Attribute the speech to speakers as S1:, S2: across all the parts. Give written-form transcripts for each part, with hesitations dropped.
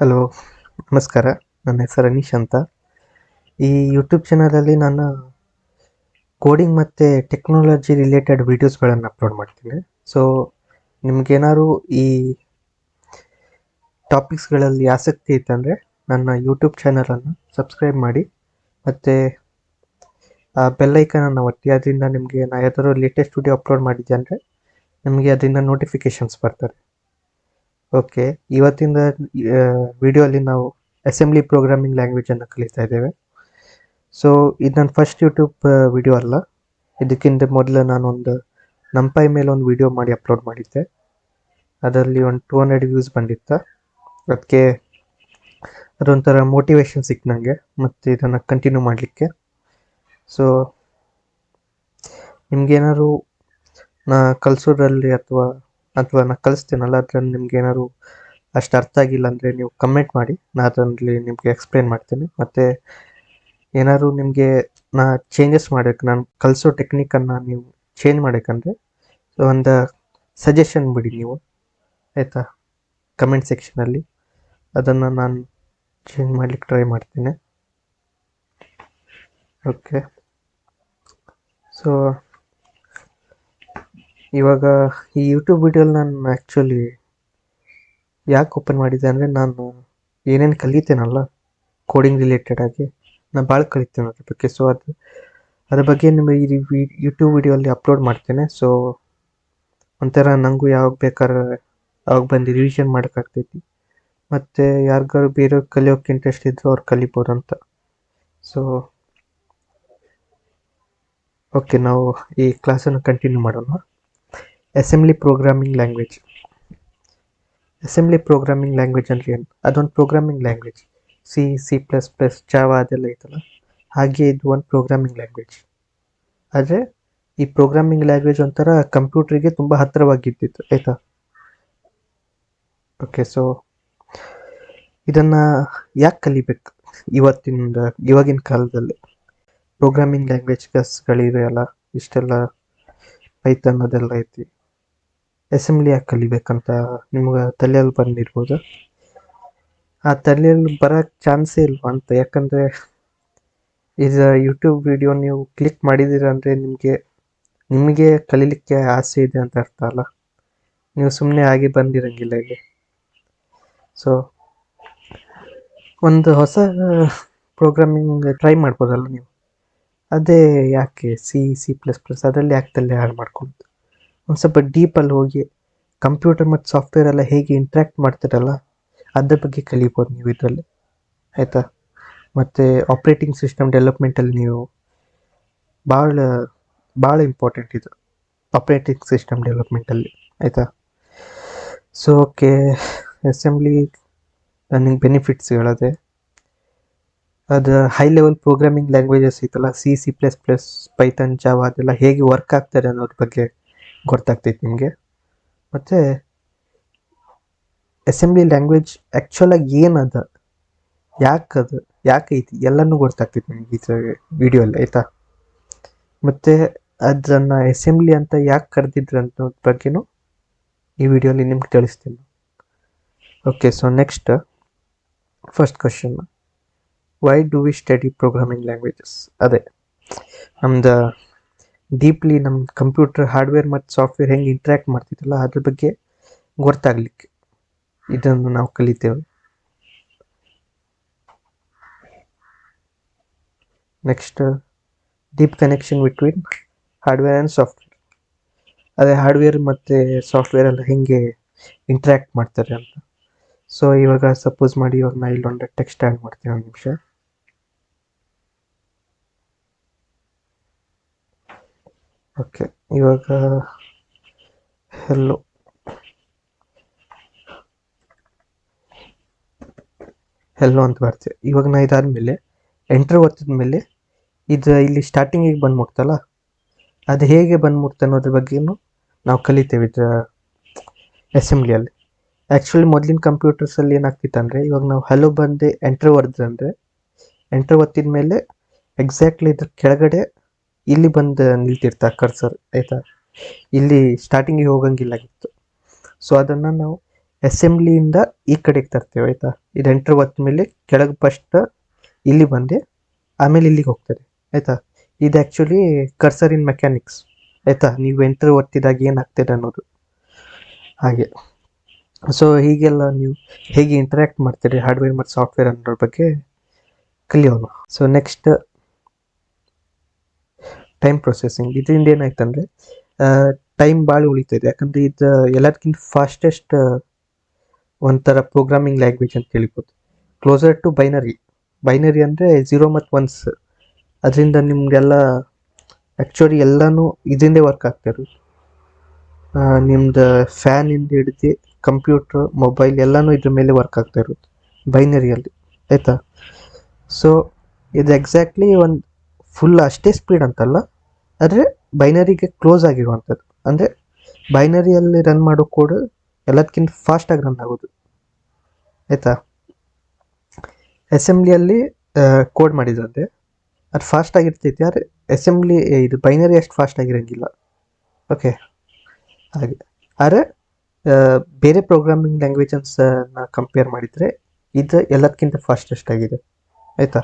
S1: Hello, ನಮಸ್ಕಾರ. ನನ್ನ ಹೆಸರು ಅನೀಶ್ ಅಂತ. ಈ ಯೂಟ್ಯೂಬ್ ಚಾನಲಲ್ಲಿ ನಾನು ಕೋಡಿಂಗ್ ಮತ್ತು ಟೆಕ್ನಾಲಜಿ ರಿಲೇಟೆಡ್ ವೀಡಿಯೋಸ್ಗಳನ್ನು ಅಪ್ಲೋಡ್ ಮಾಡ್ತೀನಿ. ಸೊ ನಿಮ್ಗೇನಾದ್ರು ಈ ಟಾಪಿಕ್ಸ್ಗಳಲ್ಲಿ ಆಸಕ್ತಿ ಇತ್ತಂದರೆ ನನ್ನ ಯೂಟ್ಯೂಬ್ ಚಾನಲನ್ನು ಸಬ್ಸ್ಕ್ರೈಬ್ ಮಾಡಿ ಮತ್ತು ಆ ಬೆಲ್ಲೈಕನನ್ನು ಒತ್ತಿ. ಅದರಿಂದ ನಿಮಗೆ ನಾ ಯಾವ್ದಾದ್ರು ಲೇಟೆಸ್ಟ್ ವಿಡಿಯೋ ಅಪ್ಲೋಡ್ ಮಾಡಿದ್ದೆ ಅಂದರೆ ನಿಮಗೆ ಅದರಿಂದ ನೋಟಿಫಿಕೇಷನ್ಸ್ ಬರ್ತಾರೆ. ಓಕೆ, ಇವತ್ತಿನ ವಿಡಿಯೋಲಿ ನಾವು ಅಸೆಂಬ್ಲಿ ಪ್ರೋಗ್ರಾಮಿಂಗ್ ಲ್ಯಾಂಗ್ವೇಜನ್ನು ಕಲಿತಾ ಇದ್ದೇವೆ. ಸೊ ಇದು ನನ್ನ ಫಸ್ಟ್ ಯೂಟ್ಯೂಬ್ ವಿಡಿಯೋ ಅಲ್ಲ. ಇದಕ್ಕಿಂತ ಮೊದಲು ನಾನೊಂದು ನಂಪೈ ಮೇಲೆ ಒಂದು ವಿಡಿಯೋ ಮಾಡಿ ಅಪ್ಲೋಡ್ ಮಾಡಿದ್ದೆ. ಅದರಲ್ಲಿ ಒಂದು 200 ವ್ಯೂಸ್ ಬಂದಿತ್ತು. ಅದಕ್ಕೆ ಅದೊಂಥರ ಮೋಟಿವೇಶನ್ ಸಿಕ್ತು ನನಗೆ ಮತ್ತು ಇದನ್ನು ಕಂಟಿನ್ಯೂ ಮಾಡಲಿಕ್ಕೆ. ಸೊ ನಿಮ್ಗೇನಾದ್ರು ನಾ ಕಲಿಸೋದ್ರಲ್ಲಿ ಅಥವಾ ನಾ ಕಲಿಸ್ತೀನಲ್ಲ ಅದರಲ್ಲಿ ನಿಮ್ಗೇನಾದ್ರು ಅಷ್ಟು ಅರ್ಥ ಆಗಿಲ್ಲ ಅಂದರೆ ನೀವು ಕಮೆಂಟ್ ಮಾಡಿ, ನಾ ಅದರಲ್ಲಿ ನಿಮಗೆ ಎಕ್ಸ್ಪ್ಲೇನ್ ಮಾಡ್ತೀನಿ. ಮತ್ತು ಏನಾದ್ರು ನಿಮಗೆ ನಾ ಚೇಂಜಸ್ ಮಾಡಬೇಕು, ನಾನು ಕಲಿಸೋ ಟೆಕ್ನಿಕನ್ನು ನೀವು ಚೇಂಜ್ ಮಾಡಬೇಕಂದ್ರೆ ಒಂದು ಸಜೆಷನ್ ಬಿಡಿ ನೀವು, ಆಯಿತಾ? ಕಮೆಂಟ್ ಸೆಕ್ಷನಲ್ಲಿ ಅದನ್ನು ನಾನು ಚೇಂಜ್ ಮಾಡಲಿಕ್ಕೆ ಟ್ರೈ ಮಾಡ್ತೀನಿ. ಓಕೆ, ಸೊ ಇವಾಗ ಈ ಯೂಟ್ಯೂಬ್ ವಿಡಿಯೋಲಿ ನಾನು ಆ್ಯಕ್ಚುಲಿ ಯಾಕೆ ಓಪನ್ ಮಾಡಿದ್ದೆ ಅಂದರೆ ನಾನು ಏನೇನು ಕಲಿತೇನಲ್ಲ ಕೋಡಿಂಗ್ ರಿಲೇಟೆಡ್ ಆಗಿ ನಾನು ಭಾಳ ಕಲಿತೇನೆ ಅದ್ರ ಬಗ್ಗೆ. ಸೊ ಅದ್ರ ಬಗ್ಗೆ ನಿಮಗೆ ಈ ಯೂಟ್ಯೂಬ್ ವಿಡಿಯೋಲ್ಲಿ ಅಪ್ಲೋಡ್ ಮಾಡ್ತೇನೆ. ಸೊ ಒಂಥರ ನನಗೂ ಯಾವಾಗ ಬೇಕಾದ್ರೆ ಅವಾಗ ಬಂದು ರಿವಿಷನ್ ಮಾಡೋಕ್ಕಾಗ್ತೈತಿ, ಮತ್ತು ಯಾರಿಗಾರು ಬೇರೆ ಕಲಿಯೋಕ್ಕೆ ಇಂಟ್ರೆಸ್ಟ್ ಇದ್ದರೂ ಅವ್ರು ಕಲಿಬೋದು ಅಂತ. ಸೊ ಓಕೆ, ನಾವು ಈ ಕ್ಲಾಸನ್ನು ಕಂಟಿನ್ಯೂ ಮಾಡೋಣ. Assembly programming language. Assembly programming language ಅಂದರೆ ಏನು? ಅದೊಂದು ಪ್ರೋಗ್ರಾಮಿಂಗ್ ಲ್ಯಾಂಗ್ವೇಜ್. C++, ಜಾವಾ ಅದೆಲ್ಲ ಐತಲ್ಲ, ಹಾಗೆ ಇದು ಒಂದು ಪ್ರೋಗ್ರಾಮಿಂಗ್ ಲ್ಯಾಂಗ್ವೇಜ್. ಆದರೆ ಈ ಪ್ರೋಗ್ರಾಮಿಂಗ್ ಲ್ಯಾಂಗ್ವೇಜ್ ಒಂಥರ ಕಂಪ್ಯೂಟ್ರಿಗೆ ತುಂಬ ಹತ್ತಿರವಾಗಿದ್ದಿತ್ತು, ಆಯಿತಾ? ಓಕೆ, ಸೊ ಇದನ್ನು ಯಾಕೆ ಕಲಿಬೇಕು ಇವಾಗಿನ ಕಾಲದಲ್ಲಿ? ಪ್ರೋಗ್ರಾಮಿಂಗ್ ಲ್ಯಾಂಗ್ವೇಜ್ಗಳಿವೆ ಅಲ್ಲ, ಇಷ್ಟೆಲ್ಲ ಪೈಥಾನ್ ಅದೆಲ್ಲ ಐತಿ. ಅಸೆಂಬ್ಲಿ ಯಾಕೆ ಕಲಿಬೇಕಂತ ನಿಮ್ಗೆ ತಲೆಯಲ್ಲಿ ಬಂದಿರ್ಬೋದು. ಆ ತಲೆಯಲ್ಲಿ ಬರೋಕ್ಕೆ ಚಾನ್ಸೇ ಇಲ್ವಾ ಅಂತ. ಯಾಕಂದರೆ ಇದು ಯೂಟ್ಯೂಬ್ ವಿಡಿಯೋ ನೀವು ಕ್ಲಿಕ್ ಮಾಡಿದ್ದೀರ ಅಂದರೆ ನಿಮಗೆ ಕಲೀಲಿಕ್ಕೆ ಆಸೆ ಇದೆ ಅಂತ ಅರ್ಥ ಅಲ್ಲ. ನೀವು ಸುಮ್ಮನೆ ಆಗಿ ಬಂದಿರಂಗಿಲ್ಲ ಇಲ್ಲಿ. ಸೊ ಒಂದು ಹೊಸ ಪ್ರೋಗ್ರಾಮಿಂಗ್ ಟ್ರೈ ಮಾಡ್ಬೋದಲ್ಲ ನೀವು. ಅದೇ ಯಾಕೆ C++ ಅದರಲ್ಲಿ ಯಾಕೆ ತಲೆ ಹಾಳು ಮಾಡ್ಕೊಳ್ತು? ಒಂದು ಸ್ವಲ್ಪ ಡೀಪಲ್ಲಿ ಹೋಗಿ ಕಂಪ್ಯೂಟರ್ ಮತ್ತು ಸಾಫ್ಟ್ವೇರ್ ಎಲ್ಲ ಹೇಗೆ ಇಂಟ್ರ್ಯಾಕ್ಟ್ ಮಾಡ್ತಿರಲ್ಲ ಅದ್ರ ಬಗ್ಗೆ ಕಲಿಬೋದು ನೀವು ಇದರಲ್ಲಿ, ಆಯಿತಾ? ಮತ್ತು ಆಪ್ರೇಟಿಂಗ್ ಸಿಸ್ಟಮ್ ಡೆವಲಪ್ಮೆಂಟಲ್ಲಿ ನೀವು ಭಾಳ ಇಂಪಾರ್ಟೆಂಟ್ ಇದು, ಆಪ್ರೇಟಿಂಗ್ ಸಿಸ್ಟಮ್ ಡೆವಲಪ್ಮೆಂಟಲ್ಲಿ, ಆಯಿತಾ? ಸೊ ಓಕೆ, ಅಸೆಂಬ್ಲಿ ನನಗೆ ಬೆನಿಫಿಟ್ಸ್ ಹೇಳೋದೆ, ಅದು ಹೈ ಲೆವೆಲ್ ಪ್ರೋಗ್ರಾಮಿಂಗ್ ಲ್ಯಾಂಗ್ವೇಜಸ್ ಐತಲ್ಲ, C++, ಪೈಥಾನ್, ಜಾವಾ ಅದೆಲ್ಲ ಹೇಗೆ ವರ್ಕ್ ಆಗ್ತಾರೆ ಅನ್ನೋದ್ರ ಬಗ್ಗೆ ಗೊತ್ತಾಗ್ತೈತೆ ನಿಮಗೆ. ಮತ್ತು ಅಸೆಂಬ್ಲಿ ಲ್ಯಾಂಗ್ವೇಜ್ ಆ್ಯಕ್ಚುಲಾಗಿ ಏನದ, ಯಾಕೈತಿ ಎಲ್ಲನೂ ಗೊತ್ತಾಗ್ತೈತೆ ನಿಮಗೆ ಈ ವಿಡಿಯೋಲ್ಲಿ, ಆಯಿತಾ? ಮತ್ತು ಅದನ್ನು ಅಸೆಂಬ್ಲಿ ಅಂತ ಯಾಕೆ ಕರೆದಿದ್ರು ಅನ್ನೋದ್ರ ಬಗ್ಗೆನೂ ಈ ವಿಡಿಯೋಲಿ ನಿಮ್ಗೆ ತಿಳಿಸ್ತೀನಿ. Okay, so next first question, why do we study programming languages? ಅದೇ ನಮ್ದು ಡೀಪ್ಲಿ ನಮ್ಮ ಕಂಪ್ಯೂಟರ್ ಹಾರ್ಡ್ವೇರ್ ಮತ್ತು ಸಾಫ್ಟ್ವೇರ್ ಹೆಂಗೆ ಇಂಟ್ರ್ಯಾಕ್ಟ್ ಮಾಡ್ತಿದ್ದಲ್ಲ ಅದ್ರ ಬಗ್ಗೆ ಗೊತ್ತಾಗಲಿಕ್ಕೆ ಇದನ್ನು ನಾವು ಕಲಿತೇವೆ. Next, deep connection between hardware and software. ಅದೇ ಹಾರ್ಡ್ವೇರ್ ಮತ್ತು ಸಾಫ್ಟ್ವೇರ್ ಎಲ್ಲ ಹೆಂಗೆ ಇಂಟ್ರ್ಯಾಕ್ಟ್ ಮಾಡ್ತಾರೆ ಅಂತ. ಸೊ ಇವಾಗ ಸಪೋಸ್ ಮಾಡಿ, ಇವಾಗ ನಾ ಇಲ್ಲೊಂದು ಟೆಕ್ಸ್ಟ್ ಆ್ಯಡ್ ಮಾಡ್ತೀನಿ, ಒಂದು ನಿಮಿಷ. ಓಕೆ, ಇವಾಗ ಹೆಲ್ಲೋ ಅಂತ ಬರ್ತೀವಿ. ಇವಾಗ ನಾ ಇದಾದಮೇಲೆ ಎಂಟ್ರ್ ಒತ್ತಿದ ಮೇಲೆ ಇದು ಇಲ್ಲಿ ಸ್ಟಾರ್ಟಿಂಗಿಗೆ ಬಂದ್ಬಿಡ್ತಲ್ಲ, ಅದು ಹೇಗೆ ಬಂದ್ಬಿಡ್ತೆ ಅನ್ನೋದ್ರ ಬಗ್ಗೆನೂ ನಾವು ಕಲಿತೇವೆ ಇದು ಅಸೆಂಬ್ಲಿಯಲ್ಲಿ. ಆ್ಯಕ್ಚುಲಿ ಮೊದಲಿನ ಕಂಪ್ಯೂಟರ್ಸಲ್ಲಿ ಏನಾಗ್ತಿತ್ತು ಅಂದರೆ, ಇವಾಗ ನಾವು ಹಲೋ ಬಂದು ಎಂಟ್ರ್ ಹೊಡೆದ್ರೆ ಎಂಟ್ರ್ ಒತ್ತಿದ ಮೇಲೆ ಎಕ್ಸಾಕ್ಟ್ಲಿ ಇದ್ರ ಕೆಳಗಡೆ ಇಲ್ಲಿ ಬಂದು ನಿಲ್ತಿರ್ತಾ ಕರ್ಸರ್, ಆಯಿತಾ? ಇಲ್ಲಿ ಸ್ಟಾರ್ಟಿಂಗಿಗೆ ಹೋಗಂಗಿಲ್ಲಾಗಿತ್ತು. ಸೊ ಅದನ್ನು ನಾವು ಅಸೆಂಬ್ಲಿಯಿಂದ ಈ ಕಡೆಗೆ ತರ್ತೇವೆ ಆಯಿತಾ. ಇದು ಎಂಟ್ರ್ ಒತ್ತ ಮೇಲೆ ಕೆಳಗೆ ಫಸ್ಟ್ ಇಲ್ಲಿ ಬಂದು ಆಮೇಲೆ ಇಲ್ಲಿಗೆ ಹೋಗ್ತದೆ ಆಯಿತಾ. ಇದು ಆ್ಯಕ್ಚುಲಿ ಕರ್ಸರ್ ಇನ್ ಮೆಕ್ಯಾನಿಕ್ಸ್ ಆಯಿತಾ. ನೀವು ಎಂಟ್ರ್ ಒತ್ತಿದಾಗ ಏನಾಗ್ತದೆ ಅನ್ನೋದು ಹಾಗೆ. ಸೊ ಹೀಗೆಲ್ಲ ನೀವು ಹೇಗೆ ಇಂಟ್ರ್ಯಾಕ್ಟ್ ಮಾಡ್ತೀರಿ ಹಾರ್ಡ್ವೇರ್ ಮತ್ತು ಸಾಫ್ಟ್ವೇರ್ ಅನ್ನೋದ್ರ ಬಗ್ಗೆ ಕಲಿಯೋಣ. So next time processing. ಇದರಿಂದ ಏನಾಯ್ತಂದರೆ ಟೈಮ್ ಭಾಳ ಉಳಿತದೆ. ಯಾಕಂದರೆ ಇದು ಎಲ್ಲದಕ್ಕಿಂತ ಫಾಸ್ಟೆಸ್ಟ್ ಒಂಥರ ಪ್ರೋಗ್ರಾಮಿಂಗ್ ಲ್ಯಾಂಗ್ವೇಜ್ ಅಂತ ಹೇಳ್ಬೋದು. Closer to binary. ಬೈನರಿ ಅಂದರೆ 0 ಮತ್ತು 1s. ಅದರಿಂದ ನಿಮಗೆಲ್ಲ ಆ್ಯಕ್ಚುಲಿ ಎಲ್ಲನೂ ಇದರಿಂದೇ ವರ್ಕ್ ಆಗ್ತಾಯಿರೋದು. ನಿಮ್ದು ಫ್ಯಾನಿಂದ ಹಿಡಿದು ಕಂಪ್ಯೂಟ್ರ್ ಮೊಬೈಲ್ ಎಲ್ಲನೂ ಇದ್ರ ಮೇಲೆ ವರ್ಕ್ ಆಗ್ತಾ ಇರೋದು ಬೈನರಿಯಲ್ಲಿ ಆಯಿತಾ. ಸೊ ಇದು ಎಕ್ಸಾಕ್ಟ್ಲಿ ಒಂದು ಫುಲ್ ಅಷ್ಟೇ ಸ್ಪೀಡ್ ಅಂತಲ್ಲ, ಆದರೆ ಬೈನರಿಗೆ ಕ್ಲೋಸ್ ಆಗಿರುವಂಥದ್ದು. ಅಂದರೆ ಬೈನರಿಯಲ್ಲಿ ರನ್ ಮಾಡೋ ಕೋಡ್ ಎಲ್ಲದಕ್ಕಿಂತ ಫಾಸ್ಟಾಗಿ ರನ್ ಆಗೋದು ಆಯಿತಾ. ಅಸೆಂಬ್ಲಿಯಲ್ಲಿ ಕೋಡ್ ಮಾಡಿದ್ರಂತೆ ಅದು ಫಾಸ್ಟಾಗಿರ್ತೈತಿ, ಆದರೆ ಅಸೆಂಬ್ಲಿ ಇದು ಬೈನರಿ ಅಷ್ಟು ಫಾಸ್ಟಾಗಿರೋಂಗಿಲ್ಲ. ಓಕೆ ಹಾಗೆ. ಆದರೆ ಬೇರೆ ಪ್ರೋಗ್ರಾಮಿಂಗ್ ಲ್ಯಾಂಗ್ವೇಜಸ್ನ ಕಂಪೇರ್ ಮಾಡಿದರೆ ಇದು ಎಲ್ಲದಕ್ಕಿಂತ ಫಾಸ್ಟೆಸ್ಟ್ ಆಗಿದೆ ಆಯಿತಾ.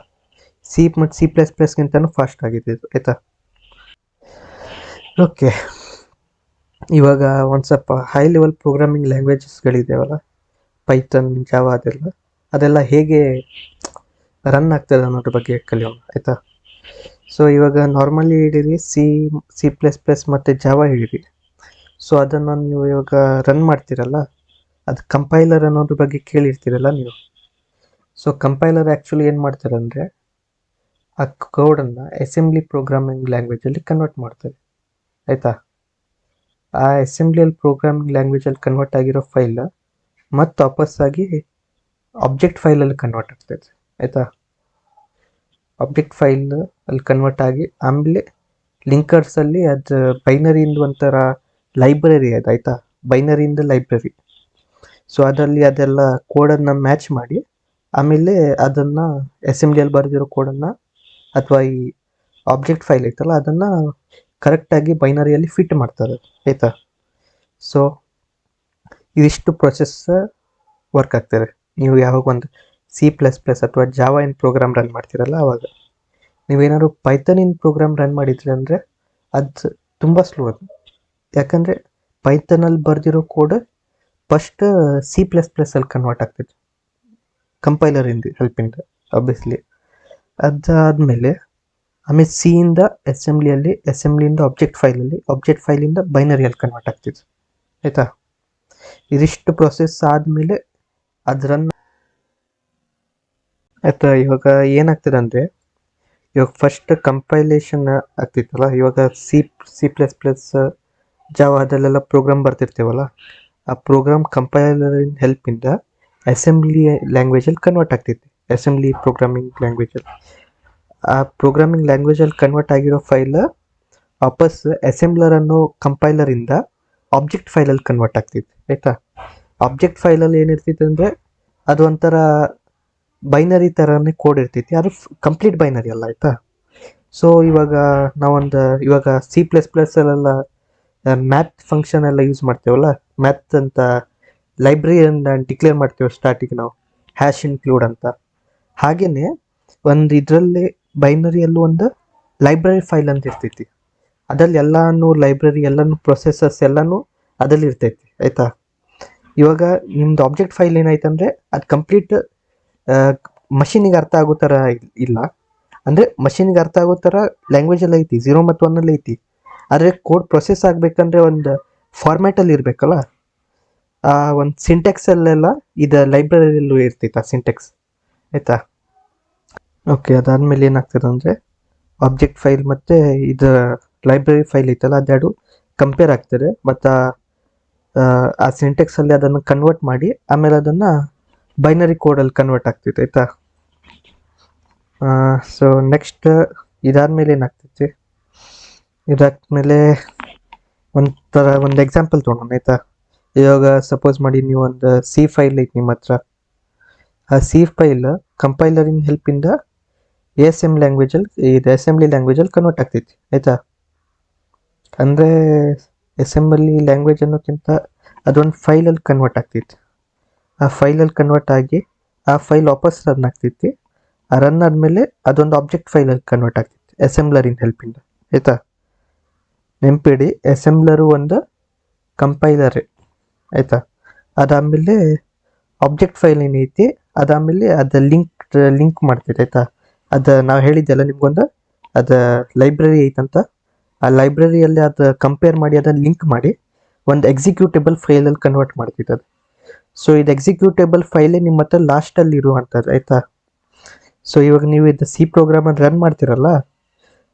S1: ಸಿ ಮತ್ತು C++ಗಿಂತನೂ ಫಾಸ್ಟ್ ಆಗಿದೆ ಇದು ಆಯಿತಾ. ಓಕೆ, ಇವಾಗ ಒಂದು ಸ್ವಲ್ಪ ಹೈ ಲೆವೆಲ್ ಪ್ರೋಗ್ರಾಮಿಂಗ್ ಲ್ಯಾಂಗ್ವೇಜಸ್ಗಳಿದ್ದಾವಲ್ಲ, ಪೈಥನ್, ಜಾವಾ ಅದೆಲ್ಲ ಹೇಗೆ ರನ್ ಆಗ್ತದೆ ಅನ್ನೋದ್ರ ಬಗ್ಗೆ ಕಲಿಯೋಣ ಆಯಿತಾ. ಸೊ ಇವಾಗ ನಾರ್ಮಲಿ ಹಿಡೀರಿ C++ ಮತ್ತು ಜಾವಾ ಹಿಡೀರಿ. ಸೊ ಅದನ್ನು ನೀವು ಇವಾಗ ರನ್ ಮಾಡ್ತೀರಲ್ಲ, ಅದು ಕಂಪೈಲರ್ ಅನ್ನೋದ್ರ ಬಗ್ಗೆ ಕೇಳಿರ್ತೀರಲ್ಲ ನೀವು. ಸೊ ಕಂಪೈಲರ್ ಆ್ಯಕ್ಚುಲಿ ಏನು ಮಾಡ್ತಾರೆ ಅಂದರೆ ಆ ಕೋಡನ್ನು ಅಸೆಂಬ್ಲಿ ಪ್ರೋಗ್ರಾಮಿಂಗ್ ಲ್ಯಾಂಗ್ವೇಜಲ್ಲಿ ಕನ್ವರ್ಟ್ ಮಾಡ್ತಾರೆ ಆಯಿತಾ. ಆ ಅಸೆಂಬ್ಲಿಯಲ್ಲಿ ಪ್ರೋಗ್ರಾಮಿಂಗ್ ಲ್ಯಾಂಗ್ವೇಜಲ್ಲಿ ಕನ್ವರ್ಟ್ ಆಗಿರೋ ಫೈಲ್ ಮತ್ತು ವಾಪಸ್ಸಾಗಿ ಆಬ್ಜೆಕ್ಟ್ ಫೈಲಲ್ಲಿ ಕನ್ವರ್ಟ್ ಆಗ್ತದೆ ಆಯಿತಾ. ಆಬ್ಜೆಕ್ಟ್ ಫೈಲ್ ಅಲ್ಲಿ ಕನ್ವರ್ಟ್ ಆಗಿ ಆಮೇಲೆ ಲಿಂಕರ್ಸಲ್ಲಿ ಅದು ಬೈನರಿಯಿಂದ ಒಂಥರ ಲೈಬ್ರರಿ ಅದು ಆಯಿತಾ. ಬೈನರಿಯಿಂದ ಲೈಬ್ರರಿ. ಸೊ ಅದರಲ್ಲಿ ಅದೆಲ್ಲ ಕೋಡನ್ನು ಮ್ಯಾಚ್ ಮಾಡಿ ಆಮೇಲೆ ಅದನ್ನು ಅಸೆಂಬ್ಲಿಯಲ್ಲಿ ಬರೆದಿರೋ ಕೋಡನ್ನು ಅಥವಾ ಈ ಆಬ್ಜೆಕ್ಟ್ ಫೈಲ್ ಐತಲ್ಲ ಅದನ್ನು ಕರೆಕ್ಟಾಗಿ ಬೈನರಿಯಲ್ಲಿ ಫಿಟ್ ಮಾಡ್ತಾರೆ ಆಯಿತಾ. ಸೊ ಇದಿಷ್ಟು ಪ್ರೊಸೆಸ್ ವರ್ಕ್ ಆಗ್ತದೆ. ನೀವು ಯಾವಾಗ ಒಂದು C++ ಅಥವಾ ಜಾವಾ ಇನ್ ಪ್ರೋಗ್ರಾಮ್ ರನ್ ಮಾಡ್ತೀರಲ್ಲ ಆವಾಗ. ನೀವೇನಾದ್ರು ಪೈಥನ್ ಇನ್ ಪ್ರೋಗ್ರಾಮ್ ರನ್ ಮಾಡಿದ್ರಿ ಅಂದರೆ ಅದು ತುಂಬ ಸ್ಲೋ ಅದು. ಯಾಕಂದರೆ ಪೈಥನಲ್ಲಿ ಬರೆದಿರೋ ಕೋಡ್ ಫಸ್ಟ್ C++ಅಲ್ಲಿ ಕನ್ವರ್ಟ್ ಆಗ್ತದೆ ಕಂಪೈಲರಿಂದ ಹೆಲ್ಪಿಂದ ಆಬ್ವಿಯಸ್ಲಿ. ಅದಾದಮೇಲೆ ಆಮೇಲೆ ಸಿಯಿಂದ ಅಸೆಂಬ್ಲಿಯಿಂದ ಆಬ್ಜೆಕ್ಟ್ ಫೈಲಿಂದ ಬೈನರಿಯಲ್ಲಿ ಕನ್ವರ್ಟ್ ಆಗ್ತಿತ್ತು ಆಯಿತಾ. ಇದಿಷ್ಟು ಪ್ರೊಸೆಸ್ ಆದಮೇಲೆ ಅದು ರನ್ ಆಯಿತಾ. ಇವಾಗ ಏನಾಗ್ತದೆ ಅಂದರೆ ಇವಾಗ ಫಸ್ಟ್ ಕಂಪೈಲೇಷನ್ ಆಗ್ತಿತ್ತಲ್ಲ, ಇವಾಗ C++, ಜಾವಾ ಅದಲ್ಲೆಲ್ಲ ಪ್ರೋಗ್ರಾಮ್ ಬರ್ತಿರ್ತೇವಲ್ಲ, ಆ ಪ್ರೋಗ್ರಾಮ್ ಕಂಪೈಲರಿನ ಹೆಲ್ಪಿಂದ ಅಸೆಂಬ್ಲಿ ಲ್ಯಾಂಗ್ವೇಜಲ್ಲಿ ಕನ್ವರ್ಟ್ ಆಗ್ತೈತಿ. ಅಸೆಂಬ್ಲಿ ಪ್ರೋಗ್ರಾಮಿಂಗ್ ಲ್ಯಾಂಗ್ವೇಜಲ್ಲಿ ಆ ಪ್ರೋಗ್ರಾಮಿಂಗ್ ಲ್ಯಾಂಗ್ವೇಜಲ್ಲಿ ಕನ್ವರ್ಟ್ ಆಗಿರೋ ಫೈಲ್ ವಾಪಸ್ ಅಸೆಂಬ್ಲರ್ ಅನ್ನೋ ಕಂಪೈಲರಿಂದ ಆಬ್ಜೆಕ್ಟ್ ಫೈಲಲ್ಲಿ ಕನ್ವರ್ಟ್ ಆಗ್ತೈತಿ ಆಯಿತಾ. ಆಬ್ಜೆಕ್ಟ್ ಫೈಲಲ್ಲಿ ಏನಿರ್ತೈತೆ ಅಂದರೆ ಅದು ಒಂಥರ ಬೈನರಿ ಥರನೇ ಕೋಡ್ ಇರ್ತೈತಿ, ಅದು ಕಂಪ್ಲೀಟ್ ಬೈನರಿ ಅಲ್ಲ ಆಯಿತಾ. ಸೊ ಇವಾಗ ಇವಾಗ C++ಅಲ್ಲೆಲ್ಲ ಮ್ಯಾಥ್ ಫಂಕ್ಷನ್ ಎಲ್ಲ ಯೂಸ್ ಮಾಡ್ತೇವಲ್ಲ, ಮ್ಯಾಥ್ ಅಂತ ಲೈಬ್ರರಿಯನ್ನು ಡಿಕ್ಲೇರ್ ಮಾಡ್ತೇವೆ ಸ್ಟಾರ್ಟಿಗೆ ನಾವು, ಹ್ಯಾಶ್ ಇನ್ಕ್ಲೂಡ್ ಅಂತ. ಹಾಗೆಯೇ ಒಂದು ಇದರಲ್ಲಿ ಬೈನರಿಯಲ್ಲೂ ಒಂದು ಲೈಬ್ರರಿ ಫೈಲ್ ಅಂತ ಇರ್ತೈತಿ. ಅದರಲ್ಲಿ ಎಲ್ಲನೂ ಲೈಬ್ರರಿ ಎಲ್ಲನೂ ಪ್ರೊಸೆಸರ್ಸ್ ಎಲ್ಲನೂ ಅದಲ್ಲಿ ಇರ್ತೈತಿ ಆಯಿತಾ. ಇವಾಗ ನಿಮ್ದು ಆಬ್ಜೆಕ್ಟ್ ಫೈಲ್ ಏನಾಯ್ತಂದರೆ ಅದು ಕಂಪ್ಲೀಟ್ ಮಷೀನಿಗೆ ಅರ್ಥ ಆಗೋ ಥರ ಇಲ್ಲ. ಅಂದರೆ ಮಷೀನಿಗೆ ಅರ್ಥ ಆಗೋ ಥರ ಲ್ಯಾಂಗ್ವೇಜಲ್ಲಿ ಐತಿ, 0 ಮತ್ತು 1ಅಲ್ಲಿ ಐತಿ. ಆದರೆ ಕೋಡ್ ಪ್ರೊಸೆಸ್ ಆಗಬೇಕಂದ್ರೆ ಒಂದು ಫಾರ್ಮ್ಯಾಟಲ್ಲಿ ಇರಬೇಕಲ್ಲ, ಆ ಒಂದು ಸಿಂಟೆಕ್ಸಲ್ಲೆಲ್ಲ ಇದು ಲೈಬ್ರರಿಯಲ್ಲೂ ಇರ್ತೈತೆ ಆ ಸಿಂಟೆಕ್ಸ್ ಆಯಿತಾ. ಓಕೆ, ಅದಾದಮೇಲೆ ಏನಾಗ್ತದೆ ಅಂದರೆ ಆಬ್ಜೆಕ್ಟ್ ಫೈಲ್ ಮತ್ತು ಇದು ಲೈಬ್ರರಿ ಫೈಲ್ ಐತಲ್ಲ ಅದೆರಡು ಕಂಪೇರ್ ಆಗ್ತದೆ ಮತ್ತು ಆ ಸಿಂಟೆಕ್ಸಲ್ಲಿ ಅದನ್ನು ಕನ್ವರ್ಟ್ ಮಾಡಿ ಆಮೇಲೆ ಅದನ್ನು ಬೈನರಿ ಕೋಡಲ್ಲಿ ಕನ್ವರ್ಟ್ ಆಗ್ತೈತೆ ಆಯಿತಾ. ಸೊ ನೆಕ್ಸ್ಟ್ ಇದಾದಮೇಲೆ ಏನಾಗ್ತೈತಿ, ಇದಾದ್ಮೇಲೆ ಒಂದು ಎಕ್ಸಾಂಪಲ್ ತೊಗೊಳೋಣ ಆಯಿತಾ. ಇವಾಗ ಸಪೋಸ್ ಮಾಡಿ ನೀವು ಒಂದು ಸಿ ಫೈಲ್ ಐತಿ ನಿಮ್ಮ ಹತ್ರ. ಆ ಸಿ ಫೈಲ್ ಕಂಪೈಲರಿನ ಹೆಲ್ಪಿಂದ ಅಸೆಂಬ್ಲಿ ಲ್ಯಾಂಗ್ವೇಜಲ್ಲಿ ಕನ್ವರ್ಟ್ ಆಗ್ತೈತಿ ಆಯಿತಾ. ಅಂದರೆ ಅಸೆಂಬ್ಲಿ ಲ್ಯಾಂಗ್ವೇಜ್ ಅನ್ನೋಕ್ಕಿಂತ ಅದೊಂದು ಫೈಲಲ್ಲಿ ಕನ್ವರ್ಟ್ ಆಗ್ತೈತಿ ಆ ಫೈಲಲ್ಲಿ ಕನ್ವರ್ಟ್ ಆಗಿ ಆ ಫೈಲ್ ವಾಪಸ್ ರನ್ ಆಗ್ತೈತಿ. ಆ ರನ್ ಆದಮೇಲೆ ಅದೊಂದು ಆಬ್ಜೆಕ್ಟ್ ಫೈಲಲ್ಲಿ ಕನ್ವರ್ಟ್ ಆಗ್ತೈತಿ ಅಸೆಂಬ್ಲರಿನ ಹೆಲ್ಪಿಂದ. ಆಯಿತಾ, ನೆನ್ಪಿಡಿ, ಅಸೆಂಬ್ಲರು ಒಂದು ಕಂಪೈಲರ್. ಆಯಿತಾ, ಅದಾದಮೇಲೆ ಆಬ್ಜೆಕ್ಟ್ ಫೈಲ್ ಏನೈತಿ ಅದಾದಮೇಲೆ ಅದು ಲಿಂಕ್ ಮಾಡ್ತೈತೆ. ಆಯಿತಾ, ಅದು ನಾವು ಹೇಳಿದ್ದೆಲ್ಲ ನಿಮ್ಗೊಂದು ಅದು ಲೈಬ್ರರಿ ಐತಂತ, ಆ ಲೈಬ್ರರಿಯಲ್ಲಿ ಅದು ಕಂಪೇರ್ ಮಾಡಿ ಅದನ್ನು ಲಿಂಕ್ ಮಾಡಿ ಒಂದು ಎಕ್ಸಿಕ್ಯೂಟೇಬಲ್ ಫೈಲಲ್ಲಿ ಕನ್ವರ್ಟ್ ಮಾಡ್ತೈತೆ ಅದು. ಸೊ ಇದು ಎಕ್ಸಿಕ್ಯೂಟೇಬಲ್ ಫೈಲೇ ನಿಮ್ಮ ಹತ್ರ ಲಾಸ್ಟಲ್ಲಿ ಇರುವಂಥದ್ದು. ಆಯಿತಾ, ಸೊ ಇವಾಗ ನೀವು ಇದು ಸಿ ಪ್ರೋಗ್ರಾಮನ್ನು ರನ್ ಮಾಡ್ತಿರಲ್ಲ,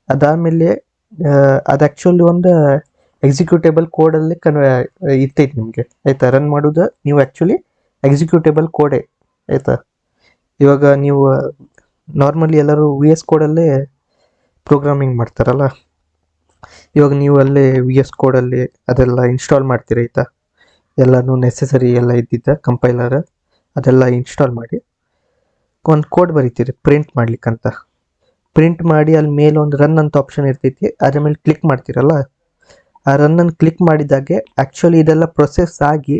S1: ಅದಾದಮೇಲೆ ಅದು ಆ್ಯಕ್ಚುಲಿ ಒಂದು ಎಕ್ಸಿಕ್ಯೂಟೇಬಲ್ ಕೋಡಲ್ಲಿ ಇರ್ತೈತೆ ನಿಮಗೆ. ಆಯಿತಾ, ರನ್ ಮಾಡೋದು ನೀವು ಆ್ಯಕ್ಚುಲಿ ಎಕ್ಸಿಕ್ಯೂಟೇಬಲ್ ಕೋಡೇ. ಆಯಿತಾ, ಇವಾಗ ನೀವು ನಾರ್ಮಲಿ ಎಲ್ಲರೂ ವಿ ಎಸ್ ಕೋಡಲ್ಲೇ ಪ್ರೋಗ್ರಾಮಿಂಗ್ ಮಾಡ್ತಾರಲ್ಲ, ಇವಾಗ ನೀವು ಅಲ್ಲೇ ವಿ ಎಸ್ ಕೋಡಲ್ಲಿ ಅದೆಲ್ಲ ಇನ್ಸ್ಟಾಲ್ ಮಾಡ್ತೀರಿ. ಆಯಿತಾ, ಎಲ್ಲನೂ ನೆಸೆಸರಿ ಎಲ್ಲ ಇದ್ದಿದ್ದ ಕಂಪೈಲರ್ ಅದೆಲ್ಲ ಇನ್ಸ್ಟಾಲ್ ಮಾಡಿ ಒಂದು ಕೋಡ್ ಬರೀತೀರಿ ಪ್ರಿಂಟ್ ಮಾಡ್ಲಿಕ್ಕಂತ. ಪ್ರಿಂಟ್ ಮಾಡಿ ಅಲ್ಲಿ ಮೇಲೆ ಒಂದು ರನ್ ಅಂತ ಆಪ್ಷನ್ ಇರ್ತೈತಿ, ಅದ್ರ ಮೇಲೆ ಕ್ಲಿಕ್ ಮಾಡ್ತೀರಲ್ಲ, ಆ ರನ್ನನ್ನು ಕ್ಲಿಕ್ ಮಾಡಿದಾಗೆ ಆ್ಯಕ್ಚುಲಿ ಇದೆಲ್ಲ ಪ್ರೊಸೆಸ್ ಆಗಿ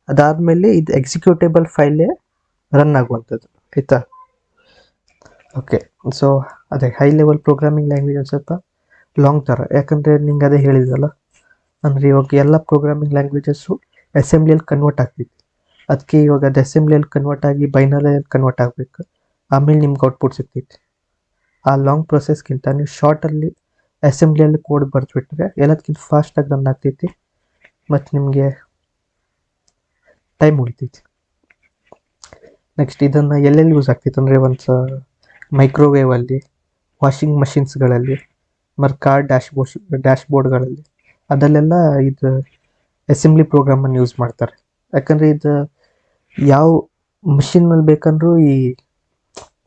S1: ಅದಾದಮೇಲೆ ಇದು ಎಕ್ಸಿಕ್ಯೂಟೇಬಲ್ ಫೈಲೇ ರನ್ ಆಗುವಂಥದ್ದು. ಆಯಿತಾ, ಓಕೆ. ಸೊ ಅದೇ ಹೈ ಲೆವೆಲ್ ಪ್ರೋಗ್ರಾಮಿಂಗ್ ಲ್ಯಾಂಗ್ವೇಜ್ ಒಂದು ಸ್ವಲ್ಪ ಲಾಂಗ್ ಥರ, ಯಾಕಂದರೆ ನಿಂಗೆ ಅದೇ ಹೇಳಿದಲ್ಲ, ಅಂದರೆ ಇವಾಗ ಎಲ್ಲ ಪ್ರೋಗ್ರಾಮಿಂಗ್ ಲ್ಯಾಂಗ್ವೇಜಸ್ಸು ಅಸೆಂಬ್ಲಿಯಲ್ಲಿ ಕನ್ವರ್ಟ್ ಆಗ್ತೈತಿ. ಅದಕ್ಕೆ ಇವಾಗ ಅದು ಅಸೆಂಬ್ಲಿಯಲ್ಲಿ ಕನ್ವರ್ಟ್ ಆಗಿ ಬೈನರಿಯಲ್ಲಿ ಕನ್ವರ್ಟ್ ಆಗಬೇಕು, ಆಮೇಲೆ ನಿಮ್ಗೆ ಔಟ್ಪುಟ್ ಸಿಗ್ತೈತಿ. ಆ ಲಾಂಗ್ ಪ್ರೊಸೆಸ್ಗಿಂತ ನೀವು ಶಾರ್ಟಲ್ಲಿ ಅಸೆಂಬ್ಲಿಯಲ್ಲಿ ಕೋಡ್ ಬರೆದ್ಬಿಟ್ರೆ ಎಲ್ಲದಕ್ಕಿಂತ ಫಾಸ್ಟಾಗಿ ರನ್ ಆಗ್ತೈತಿ ಮತ್ತು ನಿಮಗೆ ಟೈಮ್ ಉಳಿತೈತಿ. ನೆಕ್ಸ್ಟ್ ಇದನ್ನು ಎಲ್ಲೆಲ್ಲಿ ಯೂಸ್ ಆಗ್ತೈತೆ ಅಂದರೆ ಒಂದು ಮೈಕ್ರೋವೇವಲ್ಲಿ, ವಾಷಿಂಗ್ ಮಷಿನ್ಸ್ಗಳಲ್ಲಿ, ಮತ್ತು ಕಾರ್ ಡ್ಯಾಶ್ಬೋರ್ಡ್ಗಳಲ್ಲಿ ಅದಲ್ಲೆಲ್ಲ ಇದು ಅಸೆಂಬ್ಲಿ ಪ್ರೋಗ್ರಾಮನ್ನು ಯೂಸ್ ಮಾಡ್ತಾರೆ. ಯಾಕಂದರೆ ಇದು ಯಾವ ಮಷಿನ್ನಲ್ಲಿ ಬೇಕಂದ್ರೂ ಈ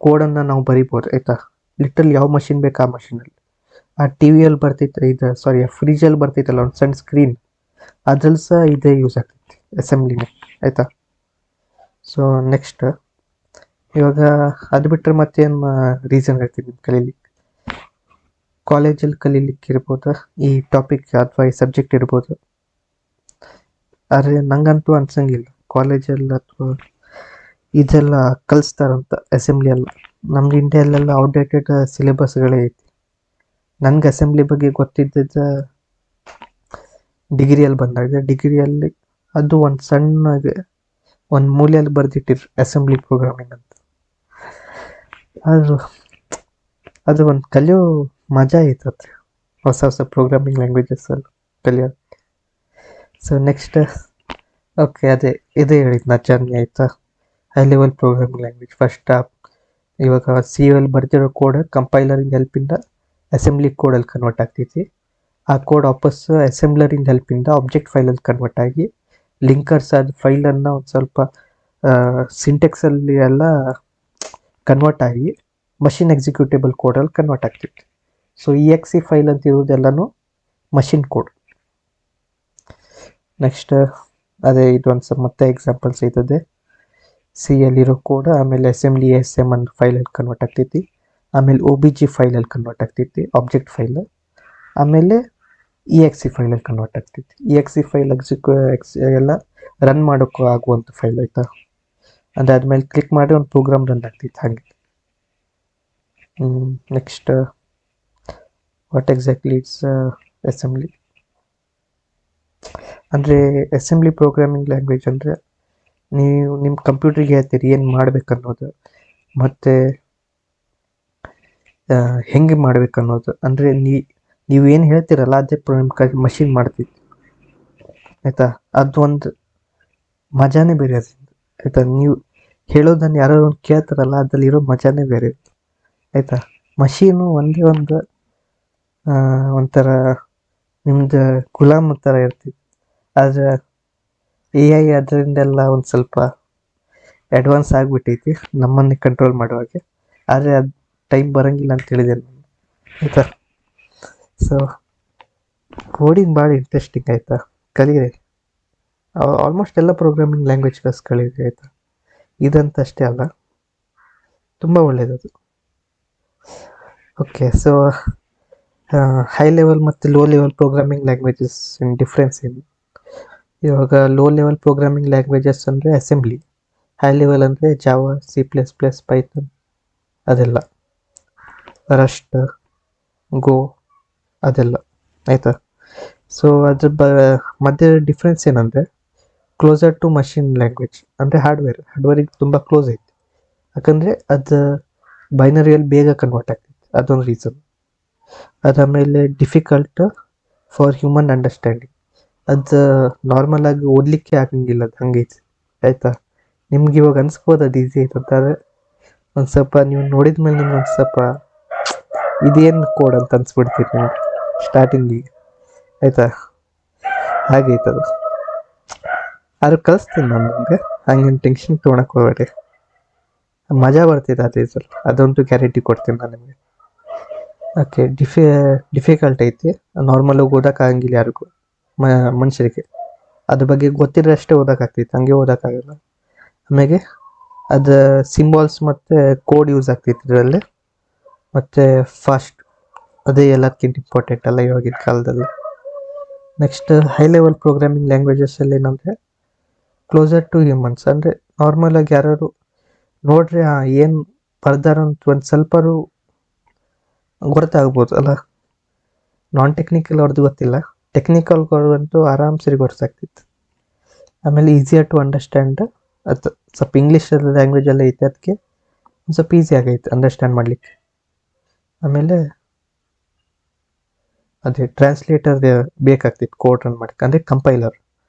S1: ಕೋಡನ್ನು ನಾವು ಬರಿಬೋದು. ಆಯಿತಾ, ಲಿಟ್ರಲಿ ಯಾವ ಮಷಿನ್ ಬೇಕು ಆ ಮಷಿನಲ್ಲಿ. ಆ ಟಿ ವಿಯಲ್ಲಿ ಬರ್ತೈತೆ, ಇದು ಸಾರಿ ಫ್ರಿಜ್ಜಲ್ಲಿ ಬರ್ತೈತಲ್ಲ ಒಂದು ಸಣ್ಣ ಸ್ಕ್ರೀನ್, ಅದ್ರಲ್ಲಿ ಸಹ ಇದೇ ಯೂಸ್ ಆಗ್ತೈತಿ ಅಸೆಂಬ್ಲಿನೇ. ಆಯಿತಾ, ಸೊ ನೆಕ್ಸ್ಟ್ ಇವಾಗ ಅದು ಬಿಟ್ಟರೆ ಮತ್ತೇನು ರೀಸನ್ ಹೇಳ್ತೀನಿ ನಿಮ್ಮ ಕಲೀಲಿಕ್ಕೆ. ಕಾಲೇಜಲ್ಲಿ ಕಲೀಲಿಕ್ಕೆ ಇರ್ಬೋದು ಈ ಟಾಪಿಕ್ ಅಥವಾ ಈ ಸಬ್ಜೆಕ್ಟ್ ಇರ್ಬೋದು, ಆದರೆ ನಂಗಂತೂ ಅನ್ಸಂಗಿಲ್ಲ ಕಾಲೇಜಲ್ಲಿ ಅಥವಾ ಇದೆಲ್ಲ ಕಲಿಸ್ತಾರಂತ ಅಸೆಂಬ್ಲಿ ಎಲ್ಲ. ನಮ್ದು ಇಂಡಿಯಲ್ಲೆಲ್ಲ ಔಟ್ಡೇಟೆಡ್ ಸಿಲೆಬಸ್ಗಳೇ ಐತಿ. ನನಗೆ ಅಸೆಂಬ್ಲಿ ಬಗ್ಗೆ ಗೊತ್ತಿದ್ದ ಡಿಗ್ರಿಯಲ್ಲಿ ಬಂದಾಗ, ಡಿಗ್ರಿಯಲ್ಲಿ ಅದು ಒಂದು ಸಣ್ಣಗೆ ಒಂದು ಮೂಲೆಯಲ್ಲಿ ಬರೆದಿಟ್ಟಿರು ಅಸೆಂಬ್ಲಿ ಪ್ರೋಗ್ರಾಮಿಂಗ್ ಅಂತ. ಅದು ಒಂದು ಕಲಿಯೋ ಮಜಾ ಐತತ್ತೆ, ಹೊಸ ಹೊಸ ಪ್ರೋಗ್ರಾಮಿಂಗ್ ಲ್ಯಾಂಗ್ವೇಜಸ್ಸಲ್ಲಿ ಕಲಿಯೋದು. ಸೊ ನೆಕ್ಸ್ಟ್ ಓಕೆ, ಇದೇ ಹೇಳಿದ್ದು ನಾ ಜರ್ನಿ. ಆಯಿತಾ, high level programming language first ಇವಾಗ ಸಿ ಅಲ್ಲಿ ಬರ್ತಿರೋ ಕೋಡ್ ಕಂಪೈಲರಿಂಗ್ ಹೆಲ್ಪಿಂದ ಅಸೆಂಬ್ಲಿ ಕೋಡಲ್ಲಿ ಕನ್ವರ್ಟ್ ಆಗ್ತೈತಿ. ಆ ಕೋಡ್ ವಾಪಸ್ ಅಸೆಂಬ್ಲರಿಂಗ್ ಹೆಲ್ಪಿಂದ ಆಬ್ಜೆಕ್ಟ್ ಫೈಲಲ್ಲಿ ಕನ್ವರ್ಟ್ ಆಗಿ ಲಿಂಕರ್ಸ್ ಅದು ಫೈಲನ್ನು ಒಂದು ಸ್ವಲ್ಪ ಸಿಂಟೆಕ್ಸಲ್ಲಿ ಎಲ್ಲ ಕನ್ವರ್ಟ್ ಆಗಿ ಮಷಿನ್ ಎಕ್ಸಿಕ್ಯೂಟೇಬಲ್ ಕೋಡಲ್ಲಿ ಕನ್ವರ್ಟ್ ಆಗ್ತೈತಿ. ಸೊ EXE ಫೈಲ್ ಅಂತ ಇರೋದೆಲ್ಲನೂ ಮಷಿನ್ ಕೋಡ್. ನೆಕ್ಸ್ಟ್ ಅದೇ ಇದೊಂದು ಸ್ವಲ್ಪ ಮತ್ತೆ ಎಕ್ಸಾಂಪಲ್ಸ್ ಐತದೆ. ಸಿ ಅಲ್ಲಿರೋ ಕೋಡ್ ಆಮೇಲೆ ಅಸೆಂಬ್ಲಿ ASM ಒಂದು ಫೈಲಲ್ಲಿ ಕನ್ವರ್ಟ್ ಆಗ್ತೈತಿ, ಆಮೇಲೆ OBJ ಫೈಲಲ್ಲಿ ಕನ್ವರ್ಟ್ ಆಗ್ತೈತಿ ಆಬ್ಜೆಕ್ಟ್ ಫೈಲ್, ಆಮೇಲೆ EXE ಫೈಲಲ್ಲಿ ಕನ್ವರ್ಟ್ ಆಗ್ತೈತಿ. EXE ಫೈಲ್ ಎಲ್ಲ ರನ್ ಮಾಡೋಕ್ಕೂ ಆಗುವಂಥ ಫೈಲ್. ಆಯಿತಾ, ಅದಾದಮೇಲೆ ಕ್ಲಿಕ್ ಮಾಡಿ ಒಂದು ಪ್ರೋಗ್ರಾಮ್ ರನ್ ಆಗ್ತೈತಿ ಹಾಗೆ. Next what exactly it's assembly ಅಂದರೆ ಅಸೆಂಬ್ಲಿ ಪ್ರೋಗ್ರಾಮಿಂಗ್ ಲ್ಯಾಂಗ್ವೇಜ್ ಅಂದರೆ ನೀವು ನಿಮ್ಮ ಕಂಪ್ಯೂಟ್ರಿಗೆ ಹೇಳ್ತೀರಿ ಏನು ಮಾಡ್ಬೇಕನ್ನೋದು ಮತ್ತು ಹೆಂಗೆ ಮಾಡ್ಬೇಕನ್ನೋದು. ಅಂದರೆ ನೀವು ಏನು ಹೇಳ್ತೀರಲ್ಲ ಅದೇ ನಿಮ್ಮ ಮಷಿನ್ ಮಾಡ್ತೈತಿ. ಆಯಿತಾ, ಅದು ಒಂದು ಮಜಾನೇ ಬೇರೆ ಅದು. ಆಯಿತಾ, ನೀವು ಹೇಳೋದನ್ನು ಯಾರೋ ಒಂದು ಕೇಳ್ತಾರಲ್ಲ ಅದರಲ್ಲಿರೋ ಮಜಾನೇ ಬೇರೆ. ಆಯಿತಾ, ಮಷೀನು ಒಂದೇ ಒಂಥರ ನಿಮ್ದು ಗುಲಾಮ್ ಥರ ಇರ್ತಿತ್ತು. ಆದರೆ AI ಅದರಿಂದೆಲ್ಲ ಒಂದು ಸ್ವಲ್ಪ ಅಡ್ವಾನ್ಸ್ ಆಗಿಬಿಟ್ಟೈತಿ ನಮ್ಮನ್ನೇ ಕಂಟ್ರೋಲ್ ಮಾಡುವಾಗೆ. ಆದರೆ ಅದು ಟೈಮ್ ಬರೋಂಗಿಲ್ಲ ಅಂತ ಹೇಳಿದೆ ನಾನು. ಆಯಿತಾ, ಸೊ ಕೋಡಿಂಗ್ ಭಾಳ ಇಂಟ್ರೆಸ್ಟಿಂಗ್. ಆಯಿತಾ, ಕಲೀರಿ, ಆಲ್ಮೋಸ್ಟ್ ಎಲ್ಲ ಪ್ರೋಗ್ರಾಮಿಂಗ್ ಲ್ಯಾಂಗ್ವೇಜ್ಸ್ ಕಲೀರಿ. ಆಯಿತಾ, ಇದಂತ ಅಷ್ಟೇ ಅಲ್ಲ, ತುಂಬ ಒಳ್ಳೆಯದದು. ಓಕೆ, ಸೊ ಹೈ ಲೆವೆಲ್ ಮತ್ತು low level programming languages difference ಏನು? ಇವಾಗ ಲೋ ಲೆವೆಲ್ ಪ್ರೋಗ್ರಾಮಿಂಗ್ ಲ್ಯಾಂಗ್ವೇಜಸ್ ಅಂದರೆ ಅಸೆಂಬ್ಲಿ, ಹೈ ಲೆವೆಲ್ ಅಂದರೆ ಜಾವಾ, C++, ಪೈಥನ್ ಅದೆಲ್ಲ, ರಸ್ಟ್, ಗೋ ಅದೆಲ್ಲ ಆಯಿತಾ. ಸೊ ಅದ್ರ ಮಧ್ಯೆ ಡಿಫ್ರೆನ್ಸ್ ಏನಂದರೆ ಕ್ಲೋಸರ್ ಟು ಮಷಿನ್ ಲ್ಯಾಂಗ್ವೇಜ್ ಅಂದರೆ ಹಾರ್ಡ್ವೇರಿಗೆ ತುಂಬ ಕ್ಲೋಸ್ ಐತಿ. ಯಾಕಂದರೆ ಅದು ಬೈನರಿಯಲ್ಲಿ ಬೇಗ ಕನ್ವರ್ಟ್ ಆಗ್ತೈತಿ, ಅದೊಂದು ರೀಸನ್. ಅದಾದಮೇಲೆ ಡಿಫಿಕಲ್ಟ್ ಫಾರ್ ಹ್ಯೂಮನ್ ಅಂಡರ್ಸ್ಟ್ಯಾಂಡಿಂಗ್, ಅದು ನಾರ್ಮಲ್ ಆಗಿ ಓದಲಿಕ್ಕೆ ಆಗಂಗಿಲ್ಲ, ಅದು ಹಂಗೈತಿ ಆಯಿತಾ. ನಿಮ್ಗೆ ಇವಾಗ ಅನ್ಸ್ಬೋದು ಅದು ಈಸಿ ಐತೆ ಅಂತಾರೆ, ಒಂದು ಸ್ವಲ್ಪ ನೀವು ನೋಡಿದ ಮೇಲೆ ನಿಮ್ಗೆ ಒಂದು ಸ್ವಲ್ಪ ಇದೇನು ಕೋಡ್ ಅಂತ ಅನ್ಸ್ಬಿಡ್ತೀರಿ ನಿಮ್ಗೆ ಸ್ಟಾರ್ಟಿಂಗಿಗೆ ಆಯಿತಾ. ಹಾಗೈತದು. ಆದ್ರೆ ಕಲಿಸ್ತೀನಿ ನಾನು ನಿಮಗೆ, ಹಂಗೇನು ಟೆನ್ಷನ್ ತೊಗೊಳಕ್ಕೆ ಹೋಗಬೇಡಿ, ಮಜಾ ಬರ್ತಿದೆ ಅದೇ ಸರ್, ಅದಂತೂ ಗ್ಯಾರಂಟಿ ಕೊಡ್ತೀನಿ ನಾನು ನಿಮಗೆ. ಓಕೆ, ಡಿಫಿಕಲ್ಟ್ ಐತಿ, ನಾರ್ಮಲಾಗಿ ಓದೋಕ್ಕಾಗಂಗಿಲ್ಲ ಯಾರಿಗೂ, ಮನುಷ್ಯರಿಗೆ. ಅದ್ರ ಬಗ್ಗೆ ಗೊತ್ತಿದ್ರೆ ಅಷ್ಟೇ ಓದೋಕ್ಕಾಗ್ತೈತಿ, ಹಂಗೆ ಓದೋಕ್ಕಾಗಲ್ಲ. ಆಮೇಲೆ ಅದು ಸಿಂಬಾಲ್ಸ್ ಮತ್ತು ಕೋಡ್ ಯೂಸ್ ಆಗ್ತೈತಿ ಇದರಲ್ಲಿ, ಮತ್ತು ಫಾಸ್ಟ್, ಅದೇ ಎಲ್ಲದಕ್ಕಿಂತ ಇಂಪಾರ್ಟೆಂಟ್ ಅಲ್ಲ ಇವಾಗಿನ ಕಾಲದಲ್ಲಿ. ನೆಕ್ಸ್ಟ್ ಹೈ ಲೆವೆಲ್ ಪ್ರೋಗ್ರಾಮಿಂಗ್ ಲ್ಯಾಂಗ್ವೇಜಸಲ್ಲಿ ಏನಂದರೆ ಕ್ಲೋಸರ್ ಟು ಹ್ಯೂಮನ್ಸ್, ಅಂದರೆ ನಾರ್ಮಲಾಗಿ ಯಾರು ನೋಡ್ರಿ ಏನು ಬರ್ದಾರಂತ ಒಂದು ಸ್ವಲ್ಪರೂ ಗೊತ್ತಾಗ್ಬೋದು ಅಲ್ಲ. ನಾನ್ ಟೆಕ್ನಿಕಲ್ ಅವ್ರದ್ದು ಗೊತ್ತಿಲ್ಲ, ಟೆಕ್ನಿಕಲ್ಗಂತೂ ಆರಾಮ್ ಸರಿ ಗೊತ್ತಾಗ್ತಿತ್ತು. ಆಮೇಲೆ ಈಸಿಯರ್ ಟು ಅಂಡರ್ಸ್ಟ್ಯಾಂಡ್, ಅದು ಸ್ವಲ್ಪ ಇಂಗ್ಲೀಷ್ ಲ್ಯಾಂಗ್ವೇಜಲ್ಲಿ ಐತೆ, ಅದಕ್ಕೆ ಒಂದು ಸ್ವಲ್ಪ ಈಸಿ ಆಗೈತೆ ಅಂಡರ್ಸ್ಟ್ಯಾಂಡ್ ಮಾಡಲಿಕ್ಕೆ. ಆಮೇಲೆ ಅದೇ ಟ್ರಾನ್ಸ್ಲೇಟರ್ ಬೇಕಾಗ್ತಿತ್ತು ಕೋಡ್ ರನ್ ಮಾಡಕ್ಕೆ, ಅಂದರೆ ಕಂಪೈಲರ್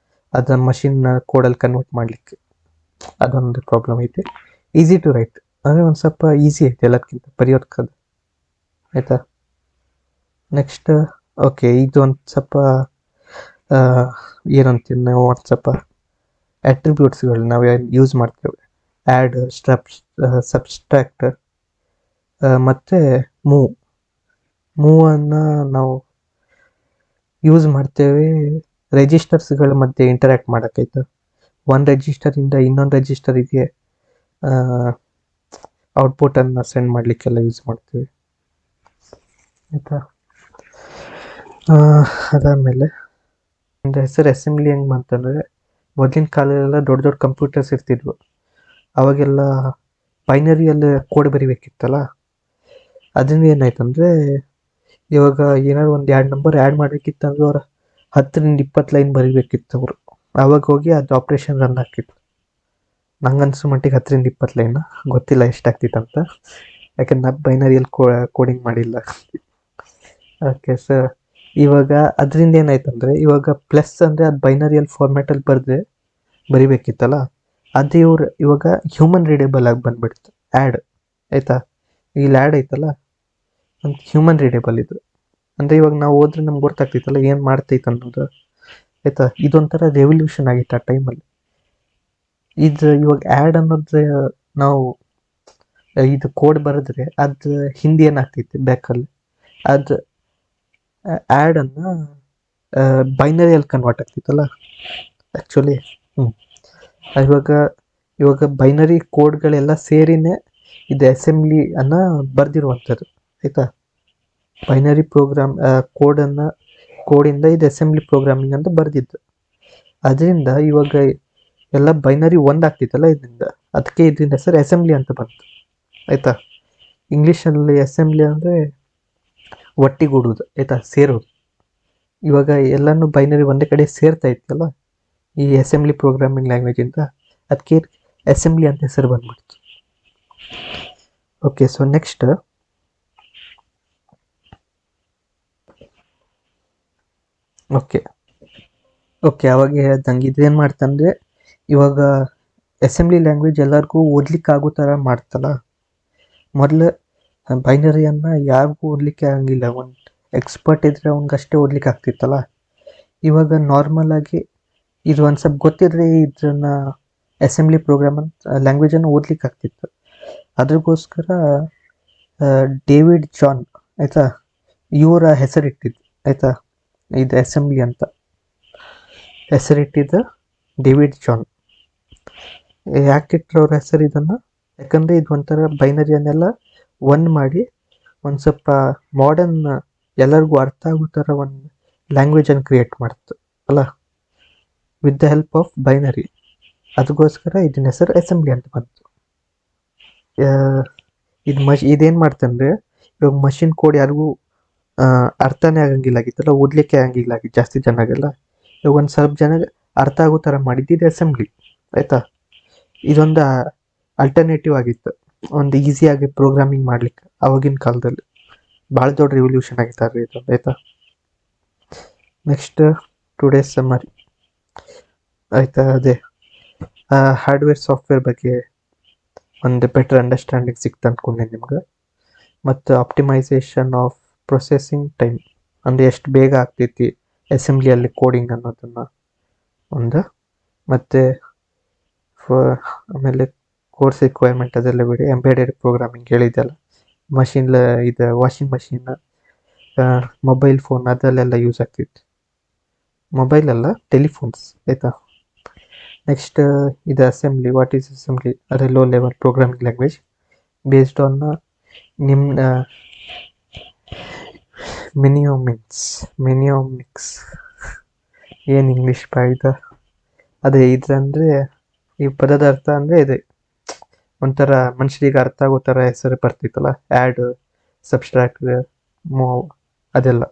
S1: ಅದನ್ನು ಮಷಿನ್ ಕೋಡಲ್ಲಿ ಕನ್ವರ್ಟ್ ಮಾಡಲಿಕ್ಕೆ, ಅದೊಂದು ಪ್ರಾಬ್ಲಮ್ ಐತೆ. ಈಸಿ ಟು ರೈಟ್, ಅಂದರೆ ಒಂದು ಸ್ವಲ್ಪ ಈಸಿ ಐತೆ ಎಲ್ಲದಕ್ಕಿಂತ ಬರೆಯೋದಕ್ಕದು ಆಯಿತಾ. ನೆಕ್ಸ್ಟ್ ಓಕೆ, ಇದು ಒಂದು ಸ್ವಲ್ಪ ಏನಂತೀವಿ ನಾವು, ಒಂದು ಸ್ವಲ್ಪ ಅಟ್ರಿಬ್ಯೂಟ್ಸ್ಗಳು ನಾವು ಯೂಸ್ ಮಾಡ್ತೇವೆ, ಆ್ಯಡ್, ಸಬ್ಸ್ಟ್ರಾಕ್ಟ್ ಮತ್ತು ಮೂವನ್ನು ನಾವು ಯೂಸ್ ಮಾಡ್ತೇವೆ ರಿಜಿಸ್ಟರ್ಸ್ಗಳ ಮಧ್ಯೆ ಇಂಟರ್ಯಾಕ್ಟ್ ಮಾಡೋಕ್ಕಾಯ್ತು. ಒಂದು ರಿಜಿಸ್ಟರಿಂದ ಇನ್ನೊಂದು ರಿಜಿಸ್ಟರಿಗೆ ಔಟ್ಪುಟನ್ನು ಸೆಂಡ್ ಮಾಡಲಿಕ್ಕೆಲ್ಲ ಯೂಸ್ ಮಾಡ್ತೀವಿ ಆಯಿತಾ. ಅದಾದಮೇಲೆ ಒಂದು ಹೆಸರು ಅಸೆಂಬ್ಲಿ ಹೆಂಗೆ ಅಂತಂದರೆ, ಮೊದಲಿನ ಕಾಲದಲ್ಲೆಲ್ಲ ದೊಡ್ಡ ದೊಡ್ಡ ಕಂಪ್ಯೂಟರ್ಸ್ ಇರ್ತಿದ್ವು, ಅವಾಗೆಲ್ಲ ಬೈನರಿಯಲ್ಲಿ ಕೋಡ್ ಬರಿಬೇಕಿತ್ತಲ್ಲ. ಅದರಿಂದ ಏನಾಯ್ತಂದರೆ, ಇವಾಗ ಏನಾದ್ರು ಒಂದು 2 ನಂಬರ್ ಆ್ಯಡ್ ಮಾಡಬೇಕಿತ್ತಂದ್ರೆ ಅವ್ರು 10ರಿಂದ 20 ಲೈನ್ ಬರಿಬೇಕಿತ್ತು ಅವರು, ಆವಾಗ ಹೋಗಿ ಅದು ಆಪ್ರೇಷನ್ ರನ್ ಆಗ್ತಿತ್ತು. ನಂಗೆ ಅನ್ಸೋ ಮಟ್ಟಿಗೆ 10ರಿಂದ 20 ಲೈನ್, ಗೊತ್ತಿಲ್ಲ ಎಷ್ಟಾಗ್ತಿತ್ತಂತ, ಯಾಕಂದ್ರೆ ನಾನು ಬೈನರಿಯಲ್ಲಿ ಕೋಡಿಂಗ್ ಮಾಡಿಲ್ಲ. ಓಕೆ ಸರ್, ಇವಾಗ ಅದರಿಂದ ಏನಾಯ್ತಂದರೆ, ಇವಾಗ ಪ್ಲಸ್ ಅಂದರೆ ಅದು ಬೈನರಿಯಲ್ಲಿ ಫಾರ್ಮ್ಯಾಟಲ್ಲಿ ಬರಿಬೇಕಿತ್ತಲ್ಲ, ಅದು ಇವಾಗ ಹ್ಯೂಮನ್ ರೀಡೇಬಲ್ ಆಗಿ ಬಂದ್ಬಿಡ್ತು ಆ್ಯಡ್ ಆಯಿತಾ. ಇಲ್ಲಿ ಆ್ಯಡ್ ಐತಲ್ಲ ಒಂದು ಹ್ಯೂಮನ್ ರೀಡೇಬಲ್ ಇದು, ಅಂದರೆ ಇವಾಗ ನಾವು ಓದ್ರೆ ನಮ್ಗೆ ಗೊತ್ತಾಗ್ತೈತಲ್ಲ ಏನು ಮಾಡ್ತೈತೆ ಅನ್ನೋದು ಆಯಿತಾ. ಇದೊಂಥರ ರೆವಲ್ಯೂಷನ್ ಆಗಿತ್ತು ಆ ಟೈಮಲ್ಲಿ. ಇದು ಇವಾಗ ಆ್ಯಡ್ ಅನ್ನೋದು ನಾವು ಇದು ಕೋಡ್ ಬರೆದ್ರೆ ಅದು ಹಿಂದೆ ಏನಾಗ್ತೈತಿ ಬ್ಯಾಕಲ್ಲಿ, ಅದು ಆ್ಯಡನ್ನು ಬೈನರಿಯಲ್ಲಿ ಕನ್ವರ್ಟ್ ಆಗ್ತಿತ್ತಲ್ಲ ಆ್ಯಕ್ಚುಲಿ. ಇವಾಗ ಬೈನರಿ ಕೋಡ್ಗಳೆಲ್ಲ ಸೇರಿನೇ ಇದು ಅಸೆಂಬ್ಲಿಯನ್ನು ಬರೆದಿರುವಂಥದ್ದು ಆಯಿತಾ. ಬೈನರಿ ಪ್ರೋಗ್ರಾಮ್ ಕೋಡಿಂದ ಇದು ಅಸೆಂಬ್ಲಿ ಪ್ರೋಗ್ರಾಮಿಂಗ್ ಅಂತ ಬರೆದಿದ್ದು. ಅದರಿಂದ ಇವಾಗ ಎಲ್ಲ ಬೈನರಿ ಒಂದಾಗ್ತಿತ್ತಲ್ಲ ಇದರಿಂದ, ಅದಕ್ಕೆ ಇದರಿಂದ ಹೆಸರು ಅಸೆಂಬ್ಲಿ ಅಂತ ಬಂತು ಆಯಿತಾ. ಇಂಗ್ಲೀಷಲ್ಲಿ ಅಸೆಂಬ್ಲಿ ಅಂದರೆ ಒಟ್ಟಿಗೂಡುವುದು ಆಯಿತಾ, ಸೇರೋದು. ಇವಾಗ ಎಲ್ಲನೂ ಬೈನರಿ ಒಂದೇ ಕಡೆ ಸೇರ್ತಾ ಇತ್ತಲ್ಲ ಈ ಅಸೆಂಬ್ಲಿ ಪ್ರೋಗ್ರಾಮಿಂಗ್ ಲ್ಯಾಂಗ್ವೇಜಿಂದ, ಅದಕ್ಕೆ ಅಸೆಂಬ್ಲಿ ಅಂತ ಹೆಸರು ಬಂದ್ಬಿಡ್ತು. ಓಕೆ, ಸೊ ನೆಕ್ಸ್ಟ್ ಓಕೆ ಅವಾಗ ಹೇಳ್ದಂಗೆ ಇದೇನು ಮಾಡ್ತಂದರೆ, ಇವಾಗ ಅಸೆಂಬ್ಲಿ ಲ್ಯಾಂಗ್ವೇಜ್ ಎಲ್ಲರಿಗೂ ಓದ್ಲಿಕ್ಕೆ ಆಗೋ ಥರ ಮಾಡ್ತಲ್ಲ. ಮೊದಲು ಬೈನರಿಯನ್ನು ಯಾರಿಗೂ ಓದಲಿಕ್ಕೆ ಆಗಂಗಿಲ್ಲ, ಒಂದು ಎಕ್ಸ್ಪರ್ಟ್ ಇದ್ದರೆ ಅವ್ನಿಗಷ್ಟೇ ಓದ್ಲಿಕ್ಕೆ ಆಗ್ತಿತ್ತಲ್ಲ. ಇವಾಗ ನಾರ್ಮಲ್ ಆಗಿ ಇದು ಒಂದು ಸ್ವಲ್ಪ ಗೊತ್ತಿದ್ರೆ ಇದನ್ನು ಅಸೆಂಬ್ಲಿ ಲ್ಯಾಂಗ್ವೇಜನ್ನು ಓದ್ಲಿಕ್ಕೆ ಆಗ್ತಿತ್ತು. ಅದ್ರಗೋಸ್ಕರ ಡೇವಿಡ್ ಜಾನ್ ಆಯಿತಾ, ಇವರ ಹೆಸರಿಟ್ಟಿದ್ದು ಆಯಿತಾ, ಇದು ಅಸೆಂಬ್ಲಿ ಅಂತ ಹೆಸರಿಟ್ಟಿದ್ದು ಡೇವಿಡ್ ಜಾನ್. ಯಾಕಿಟ್ರು ಅವ್ರ ಹೆಸರು ಇದನ್ನು, ಯಾಕಂದರೆ ಇದು ಒಂಥರ ಬೈನರಿಯನ್ನೆಲ್ಲ ಮಾಡಿ ಒಂದು ಸ್ವಲ್ಪ ಮಾಡರ್ನ್ ಎಲ್ಲರಿಗೂ ಅರ್ಥ ಆಗೋ ಥರ ಒಂದು ಲ್ಯಾಂಗ್ವೇಜನ್ನು ಕ್ರಿಯೇಟ್ ಮಾಡ್ತು ಅಲ್ಲ, with the help of binary. ಅದಕ್ಕೋಸ್ಕರ ಇದನ್ನ ಹೆಸರು ಅಸೆಂಬ್ಲಿ ಅಂತ ಬಂತು. ಇದೇನು ಮಾಡ್ತಂದ್ರೆ ಇವಾಗ ಮಷಿನ್ ಕೋಡ್ ಯಾರಿಗೂ ಅರ್ಥನೇ ಆಗಂಗಿಲ್ಲ ಆಗಿತ್ತಲ್ಲ, ಓದ್ಲಿಕ್ಕೆ ಆಗಂಗಿಲ್ಲ ಆಗಿತ್ತು ಜಾಸ್ತಿ ಜನಗೆಲ್ಲ. ಇವಾಗ ಒಂದು ಸ್ವಲ್ಪ ಜನಗೆ ಅರ್ಥ ಆಗೋ ಥರ ಮಾಡಿದ್ದು ಇದು ಅಸೆಂಬ್ಲಿ, ಆಯಿತಾ. ಇದೊಂದು ಅಲ್ಟರ್ನೇಟಿವ್ ಆಗಿತ್ತು, ಒಂದು ಈಸಿಯಾಗಿ ಪ್ರೋಗ್ರಾಮಿಂಗ್ ಮಾಡ್ಲಿಕ್ಕೆ ಆವಾಗಿನ ಕಾಲದಲ್ಲಿ. ಭಾಳ ದೊಡ್ಡ ರಿವಲ್ಯೂಷನ್ ಆಗಿತ್ತು ಇದು, ಆಯಿತಾ. ನೆಕ್ಸ್ಟ್ ಟುಡೇಸ್ ಸಮ್ಮರಿ, ಆಯಿತಾ. ಅದೇ ಹಾರ್ಡ್ವೇರ್ ಸಾಫ್ಟ್ವೇರ್ ಬಗ್ಗೆ ಒಂದು ಬೆಟರ್ ಅಂಡರ್ಸ್ಟ್ಯಾಂಡಿಂಗ್ ಸಿಕ್ತು ಅಂದ್ಕೊಂಡೆ ನಿಮ್ಗೆ. ಮತ್ತು ಆಪ್ಟಿಮೈಸೇಷನ್ ಆಫ್ ಪ್ರೊಸೆಸಿಂಗ್ ಟೈಮ್, ಅಂದರೆ ಎಷ್ಟು ಬೇಗ ಆಗ್ತೈತಿ ಅಸೆಂಬ್ಲಿಯಲ್ಲಿ ಕೋಡಿಂಗ್ ಅನ್ನೋದನ್ನು ಒಂದು. ಮತ್ತು ಆಮೇಲೆ ಕೋರ್ಸ್ ರಿಕ್ವೈರ್ಮೆಂಟ್ ಅದೆಲ್ಲ ಬಿಡಿ, ಎಂಬೆಡೆಡ್ ಪ್ರೋಗ್ರಾಮಿಂಗ್ ಹೇಳಿದ್ದೆಲ್ಲ, ಇದು ವಾಷಿಂಗ್ ಮಷಿನ್, ಮೊಬೈಲ್ ಫೋನ್ ಅದರಲ್ಲೆಲ್ಲ ಯೂಸ್ ಆಗ್ತಿತ್ತು. ಮೊಬೈಲ್ ಅಲ್ಲ, ಟೆಲಿಫೋನ್ಸ್, ಆಯಿತಾ. ನೆಕ್ಸ್ಟ್ ಇದು ಅಸೆಂಬ್ಲಿ, ವಾಟ್ ಈಸ್ ಅಸೆಂಬ್ಲಿ? ಅದೇ low level programming language based on ನಿಮ್ಮ ಮಿನಿಯೋಮಿಕ್ಸ್. ಏನು ಇಂಗ್ಲೀಷ್ ಇದು? ಅದೇ ಇದಂದರೆ ಈ ಪದದ ಅರ್ಥ ಅಂದರೆ ಇದೆ ಒಂಥರ ಮನುಷ್ಯರಿಗೆ ಅರ್ಥ ಆಗೋ ಥರ ಹೆಸರು ಬರ್ತಿತ್ತಲ್ಲ, ಆ್ಯಡ್, ಸಬ್ಸ್ಟ್ರಾಕ್ಟ್, ಮೂವ್ ಅದೆಲ್ಲ.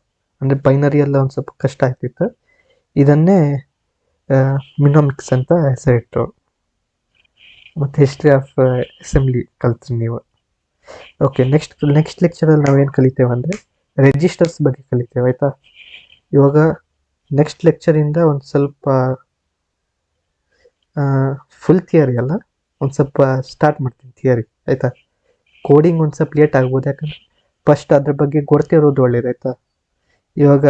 S1: ಅಂದರೆ ಬೈನರಿ ಎಲ್ಲ ಒಂದು ಸ್ವಲ್ಪ ಕಷ್ಟ ಆಗ್ತಿತ್ತು, ಇದನ್ನೇ ಮಿನೋಮಿಕ್ಸ್ ಅಂತ ಹೆಸರಿಟ್ಟರು. ಮತ್ತು ಹಿಸ್ಟ್ರಿ ಆಫ್ ಅಸೆಂಬ್ಲಿ ಕಲ್ತ್ರಿ ನೀವು. ಓಕೆ, ನೆಕ್ಸ್ಟ್ ಲೆಕ್ಚರಲ್ಲಿ ನಾವೇನು ಕಲಿತೇವೆ ಅಂದರೆ ರಿಜಿಸ್ಟರ್ಸ್ ಬಗ್ಗೆ ಕಲಿತೇವೆ, ಆಯಿತಾ. ಇವಾಗ ನೆಕ್ಸ್ಟ್ ಲೆಕ್ಚರಿಂದ ಒಂದು ಸ್ವಲ್ಪ ಫುಲ್ ಥಿಯರಿ ಅಲ್ಲ, ಒಂದು ಸ್ವಲ್ಪ ಸ್ಟಾರ್ಟ್ ಮಾಡ್ತೀನಿ ಥಿಯರಿ, ಆಯಿತಾ. ಕೋಡಿಂಗ್ ಒಂದು ಸ್ವಲ್ಪ ಲೇಟ್ ಆಗ್ಬೋದು, ಯಾಕಂದರೆ ಫಸ್ಟ್ ಅದ್ರ ಬಗ್ಗೆ ಗೊತ್ತಿರೋದು ಒಳ್ಳೇದು, ಆಯಿತಾ. ಇವಾಗ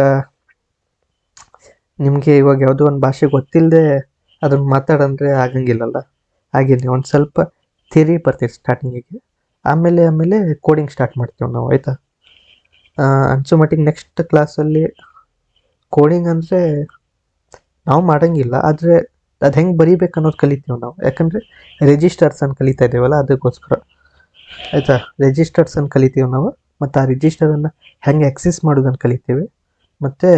S1: ನಿಮಗೆ ಇವಾಗ ಯಾವುದೋ ಒಂದು ಭಾಷೆ ಗೊತ್ತಿಲ್ಲದೆ ಅದನ್ನು ಮಾತಾಡಂದರೆ ಆಗಂಗಿಲ್ಲಲ್ಲ. ಹಾಗೇನೆ ಒಂದು ಸ್ವಲ್ಪ ಥಿಯರಿ ಬರ್ತೀವಿ ಸ್ಟಾರ್ಟಿಂಗಿಗೆ, ಆಮೇಲೆ ಕೋಡಿಂಗ್ ಸ್ಟಾರ್ಟ್ ಮಾಡ್ತೀವಿ ನಾವು, ಆಯಿತಾ. ಅನ್ಸೋ ಮಟ್ಟಿಗೆ ನೆಕ್ಸ್ಟ್ ಕ್ಲಾಸಲ್ಲಿ ಕೋಡಿಂಗ್ ಅಂದರೆ ನಾವು ಮಾಡೋಂಗಿಲ್ಲ, ಆದರೆ ಅದು ಹೆಂಗೆ ಬರೀಬೇಕು ಅನ್ನೋದು ಕಲಿತೀವಿ ನಾವು, ಯಾಕಂದರೆ ರಿಜಿಸ್ಟರ್ಸನ್ನು ಕಲಿತಾ ಇದ್ದೇವಲ್ಲ ಅದಕ್ಕೋಸ್ಕರ, ಆಯಿತಾ. ರಿಜಿಸ್ಟರ್ಸನ್ನು ಕಲಿತೀವಿ ನಾವು, ಮತ್ತು ಆ ರಿಜಿಸ್ಟರನ್ನು ಹೆಂಗೆ ಆಕ್ಸೆಸ್ ಮಾಡೋದನ್ನು ಕಲಿತೀವಿ, ಮತ್ತು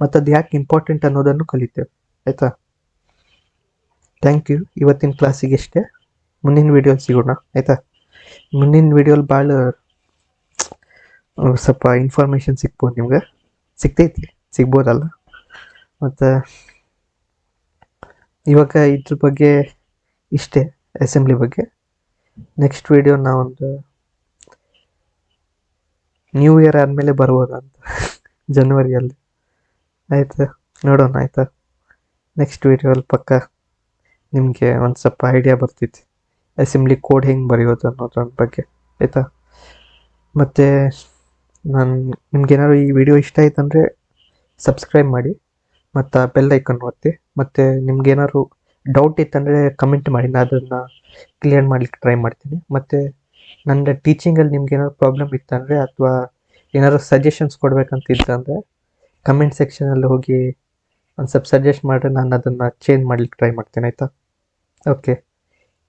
S1: ಅದು ಯಾಕೆ ಇಂಪಾರ್ಟೆಂಟ್ ಅನ್ನೋದನ್ನು ಕಲಿತೇವೆ, ಆಯಿತಾ. Thank you. ಇವತ್ತಿನ ಕ್ಲಾಸಿಗೆ ಇಷ್ಟೇ, ಮುಂದಿನ ವೀಡಿಯೋಲಿ ಸಿಗೋಣ, ಆಯಿತಾ. ಮುಂದಿನ ವೀಡಿಯೋಲಿ ಭಾಳ ಸ್ವಲ್ಪ ಇನ್ಫಾರ್ಮೇಷನ್ ಸಿಗ್ಬೋದು ನಿಮ್ಗೆ, ಸಿಗ್ಬೋದಲ್ಲ. ಮತ್ತು ಇವಾಗ ಇದ್ರ ಬಗ್ಗೆ ಇಷ್ಟೇ, ಅಸೆಂಬ್ಲಿ ಬಗ್ಗೆ. ನೆಕ್ಸ್ಟ್ ವೀಡಿಯೋ ನಾವೊಂದು ನ್ಯೂ ಇಯರ್ ಆದಮೇಲೆ ಬರ್ಬೋದಂತ, ಜನವರಿಯಲ್ಲಿ, ಆಯಿತಾ. ನೋಡೋಣ, ಆಯಿತಾ. ನೆಕ್ಸ್ಟ್ ವೀಡಿಯೋಲ್ಲಿ ಪಕ್ಕ ನಿಮಗೆ ಒಂದು ಸ್ವಲ್ಪ ಐಡಿಯಾ ಬರ್ತೈತಿ ಅಸೆಂಬ್ಲಿ ಕೋಡ್ ಹೆಂಗೆ ಬರೆಯೋದು ಅನ್ನೋದ್ರ ಬಗ್ಗೆ, ಆಯಿತಾ. ಮತ್ತು ನಿಮ್ಗೇನಾದ್ರು ಈ ವಿಡಿಯೋ ಇಷ್ಟ ಆಯ್ತಂದರೆ ಸಬ್ಸ್ಕ್ರೈಬ್ ಮಾಡಿ, ಮತ್ತು ಬೆಲ್ ಐಕನ್ ಒತ್ತಿ. ಮತ್ತು ನಿಮ್ಗೇನಾದ್ರು ಡೌಟ್ ಇತ್ತಂದರೆ ಕಮೆಂಟ್ ಮಾಡಿ, ನಾನು ಅದನ್ನು ಕ್ಲಿಯರ್ ಮಾಡ್ಲಿಕ್ಕೆ ಟ್ರೈ ಮಾಡ್ತೀನಿ. ಮತ್ತು ನನ್ನ ಟೀಚಿಂಗಲ್ಲಿ ನಿಮ್ಗೇನಾದ್ರು ಪ್ರಾಬ್ಲಮ್ ಇತ್ತಂದರೆ ಅಥವಾ ಏನಾದ್ರು ಸಜೆಷನ್ಸ್ ಕೊಡಬೇಕಂತಿತ್ತಂದರೆ ಕಮೆಂಟ್ ಸೆಕ್ಷನಲ್ಲಿ ಹೋಗಿ ಒಂದು ಸ್ವಲ್ಪ ಸಜೆಸ್ಟ್ ಮಾಡಿದ್ರೆ ನಾನು ಅದನ್ನು ಚೇಂಜ್ ಮಾಡ್ಲಿಕ್ಕೆ ಟ್ರೈ ಮಾಡ್ತೀನಿ, ಆಯಿತಾ. Okay,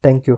S1: thank you.